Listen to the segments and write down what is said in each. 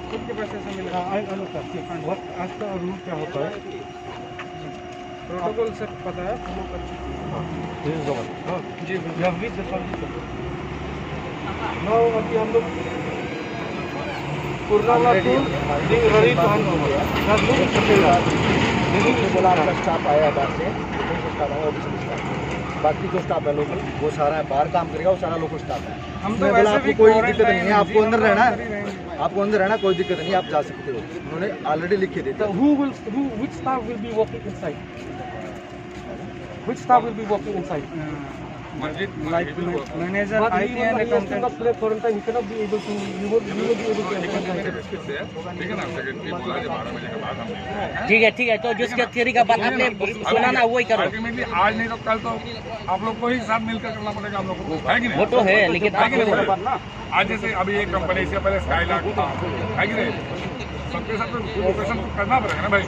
खुद के पैसे से मिलेगा। आज का रूल क्या होता है? प्रोटोकॉल सब पता है, फॉलो कर चुके जी अभी हम लोग कुर्ला टू रही तो हम बोला आपका स्टाफ आया बाहर से, बाकी जो स्टाफ है लोकल वो सारा बाहर काम करेगा, वो सारा लोकल स्टाफ है। हम तो बोला वैसे आपको भी कोई दिक्कत quarantine नहीं है, आपको अंदर रहना है, है। आपको अंदर रहना कोई दिक्कत नहीं है, आप जा सकते हो। उन्होंने ऑलरेडी लिख के दे दिया। which staff will be working inside? Which staff will be working inside? Like manager, But IT and accountant. quarantine, he cannot be able to. You will be able to. ठीक है, तो जिसके थियरी का बात आपने सुना ना वही करो। अल्टीमेटली आज नहीं तो कल तो आप लोग को ही साथ मिलकर करना पड़ेगा हम लोग को, है कि नहीं? वो तो है, लेकिन है कि नहीं? आज जैसे अभी एक कंपनी से पहले स्काईलार्क था, है कि नहीं? सबके साथ तो कोऑपरेशन करना पड़ेगा ना भाई।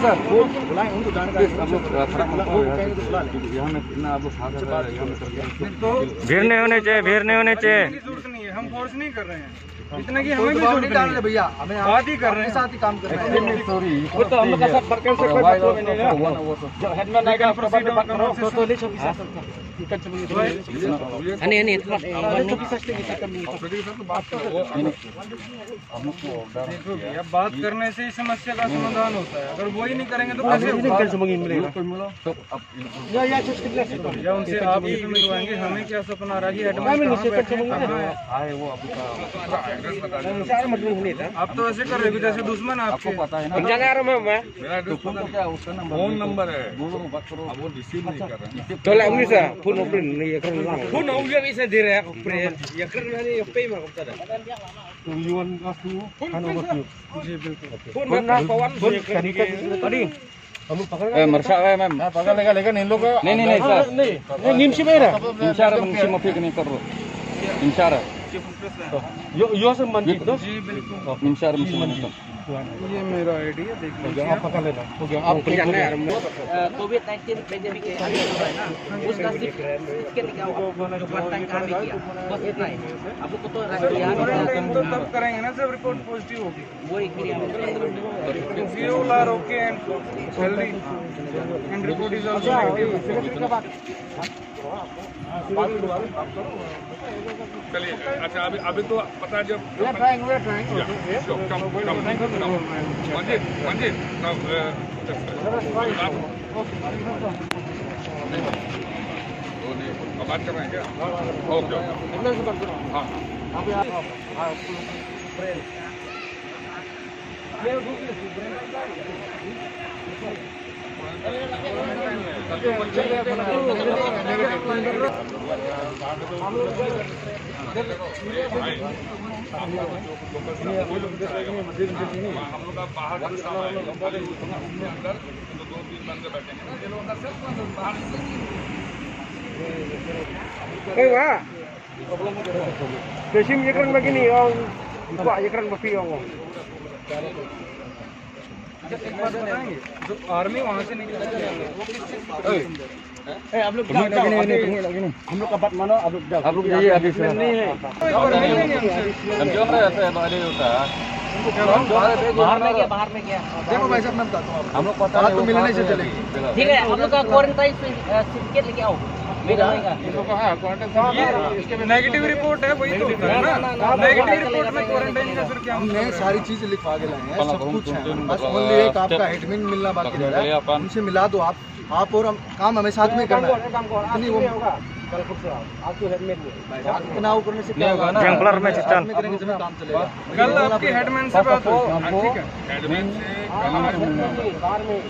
सर वो बुलाएं उनको जानकारी भीड़ नहीं होने चाहिए, भीड़ नहीं होने चाहिए। जरूरत नहीं है, हम फोर्स नहीं कर रहे हैं, इतना कि हमें भी नहीं जरूरत डाल नहीं रहे है। भैया, हमें बात ही कर रहे हैं। साथ ही काम कर रहे हैं। वो तो हम लोग का सब वर्कर से कोई मतलब नहीं है। जब हेडमैन आएगा आपका बात बात करो तो ले चुकी है। नहीं देखो भैया, बात करने से ही समस्या का समाधान होता है। अगर वो ही नहीं करेंगे तो कैसे होगा? या उनसे आप ही मिलवाएंगे, हमें क्या सपना रहा कि एडमिन आप तो ऐसे कर रहे हो जैसे दुश्मन है आपके। फोन नंबर है, अब वो रिसीव नहीं कर रहे हैं। You want us to hand over to you? जी बिल्कुल। मरसा है मैम पकड़ लेगा लेकिन इन लोग नहीं सर नहीं निमशी में रहा इंशारा निमशी माफी नहीं कर रो इंशारा यो से मंदिर दो जी बिल्कुल। इंशारा निमशी मंदिर ये मेरा आईडी है, देख लीजिए आप पकड़ लेना हो गया आप कोविड-19 पेंडेमिक के उसका सिर्फ इसके लिए क्या हुआ, क्वारंटाइन कहाँ में किया, बस इतना ही। आप लोग को तो क्वारंटाइन तो तब करेंगे ना जब रिपोर्ट पॉजिटिव होगी। वही क्रिया If you are okay and healthy and report is also negative. चलिए अच्छा, अभी तो पता है जब मंजिल बात कर रहे हैं क्या? ओके हाँ हम लोग बाहर अंदर 2-3 बंदे बैठेंगे ना, ये लोग अंदर से बाहर Kesim ekran begini yang buka ekran bepi yang एक बात बताएंगे, जो आर्मी वहाँ से निकल जाती है वो किस चीज़ की आप लोग हम लोग का बात मानो आप लोग जाइए अभी से नहीं है बाहर में गया। देखो भाई साहब मैं बताता हूँ हम लोग पता बात तो मिलने से चलेगी। ठीक है, हम लोग का क्वारंटाइन सर्टिफिकेट लेके आओ। नेगेटिव रिपोर्ट है वही तो होता है ना। नेगेटिव रिपोर्ट में क्वारंटाइन का फिर क्या हमने सारी चीजें लिखवा के लाए हैं, सब कुछ है, बस ओनली एक आपका एडमिन मिलना बाकी रह रहा है, उनसे मिला दो आप और हम काम हमें साथ में करना है। इतनी वो इतना वो करने से क्या होगा ना, जंगलर में साथ में करेंगे जब काम चलेगा। कल आपकी हेडमैन से बात हुई, ठीक है,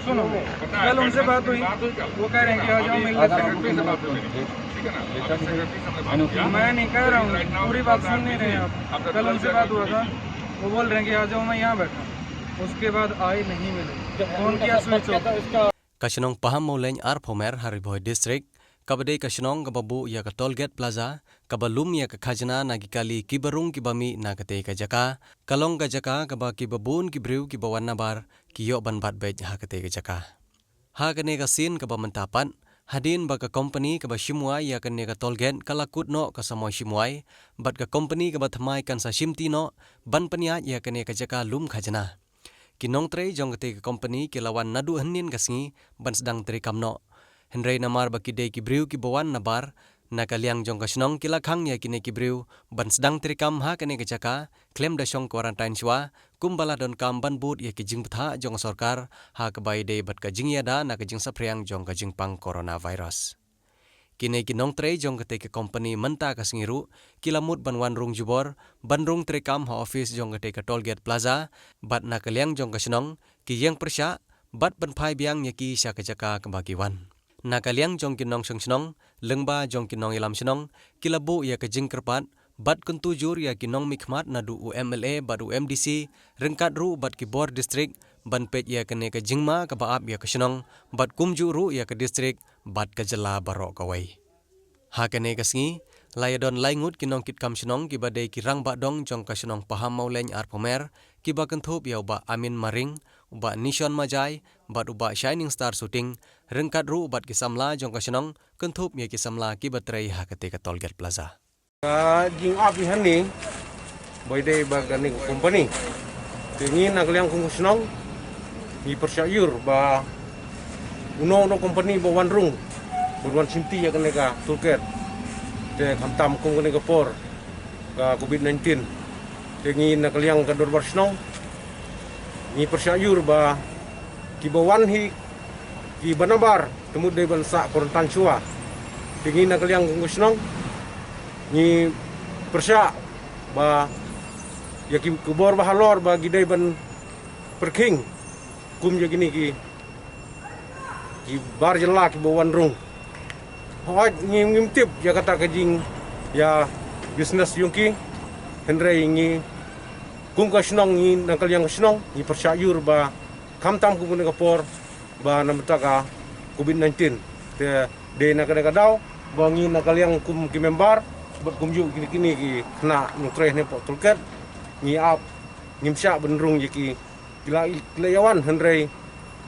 सुनो कल उनसे बात हुई, वो कह रहे हैं कि आ जाओ मिलने से। मैं नहीं कह रहा हूँ, पूरी बात सुन नहीं रहे आप। कल उनसे बात हुआ था, वो बोल रहे हैं कि आ जाओ, मैं यहाँ बैठा, उसके बाद आए नहीं मिले, फोन किया switch off. Kasinong paham mauleng ar Pomer Hariboy District kabade kashnong kababu ya ka Tollgate Plaza kabalum ya ka khajna nagi kali kibarung kibami na kate ka jaka kalong ka jaka kaba kibabun kibriu kibawan nabar kiyo banbat bet ha kate ka jaka ha kane ka sin kaba mentapan hadin ba ka company kaba shimwai ya kane ka Tollgate kalakut no ka samoy shimwai bat ka company kaba thamai kan sa shimti no ban panya ya kane ka jaka lum khajna kinong tre jong kate ka company kilawan nadu hanin kasngi ban sedang tre kamno Henry namar baki day kibriu kibawan nabar na kaliang jong kasnong kilakhang ya kine kibriu ban sedang trikam ha kane kejaka klaim da shong quarantine shwa kumbala don kam ban bud ya kijing ptha jong sarkar ha kabai day bat ka jing yada na kijing sapriang jong ka jing pang coronavirus kine kinong tre jong kate ke company menta kasngiru kilamut ban wan rung jubor ban rung trikam ha office jong kate ke Tollgate Plaza bat na kaliang jong kasnong ki yang persya bat ban phai biang ya ki sya kejaka kebagiwan na kaliang jong kinong shnong lengba jong kinong ilam shnong kilabu ya kejing kerpat bat kuntujur ya kinong mikmat nadu UMLA bat UMDC rengkat ru bat ki board district ban pet ya kene ke jingma ka baap ya kesnong bat kumju ru ya ke district bat ke jela barok kawai ha kene kasngi layadon laingut kinong kit kam shnong ki badai ki rang ba dong jong ka shnong paham mauleng ar pomer ki ba kenthop ya ba amin maring uba nishon majai bat uba shining star shooting rengkat ru bat ki samla jong ka shnong kenthop ya ki samla ki batrai ha kate ka Tollgate Plaza jing api hani boy day bagani company tingin nagliang kung shnong ni persyayur ba uno company ba wan rung buwan simti ya kene ka Tollgate te kamtam kung kene ka por ka COVID-19 tingin nagliang ka dorbar shnong ni persyayur ba kibawan hi ki banabar temud day bansa korantan shua tingin nagliang kung shnong ni persya ba ya ki kubor bahalor ba gidai ban perking kum ya gini ki bar jela ki bawan rung hoj ngim tip ya kata kajing ya business yungki henry ngi kum ka shnong ni nakal yang shnong ni persyayur ba kamtam kum ne kapor ba namtaka COVID-19 te de nakada daw ba ngi nakal yang kum ki member buat kumju kini ki kena nutreh ne Tollgate ni ap ngimsya benrung ki kilayawan henry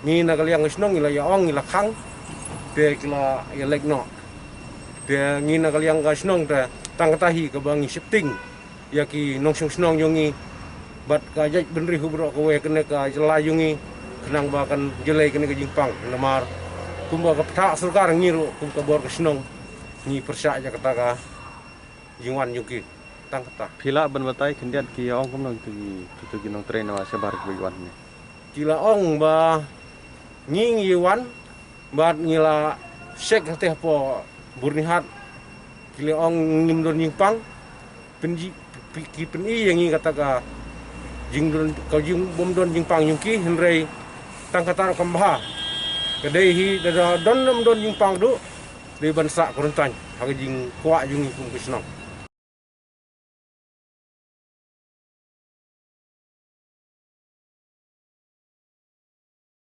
ni nakaliang snong ila yaong ila khang te kila ya lekno te ni nakaliang ka snong te tangtahi ka bangi shifting ya ki nongsong snong yongi bat ka jaj benri hubro ko we kene ka jela yongi kenang bakan jelai kene ka jingpang lamar kumba ka pta sarkar ngiru kum ka bor ka snong ni persya ja kata ka jingwan yuki tang kata Pila ban batai kendiat ki ong kom nang tu ginong train wa sebar ki wan ne kila ong ba nging yuan bat ngila sek teh po burnihat kila ong ngim don yingpang penji ki peni yang kata ka jing don ka jing bom don yingpang yuki henry tang kata kambha kedai hi da don yingpang du de bansa korantan ha jing kwa jungi kum kisnong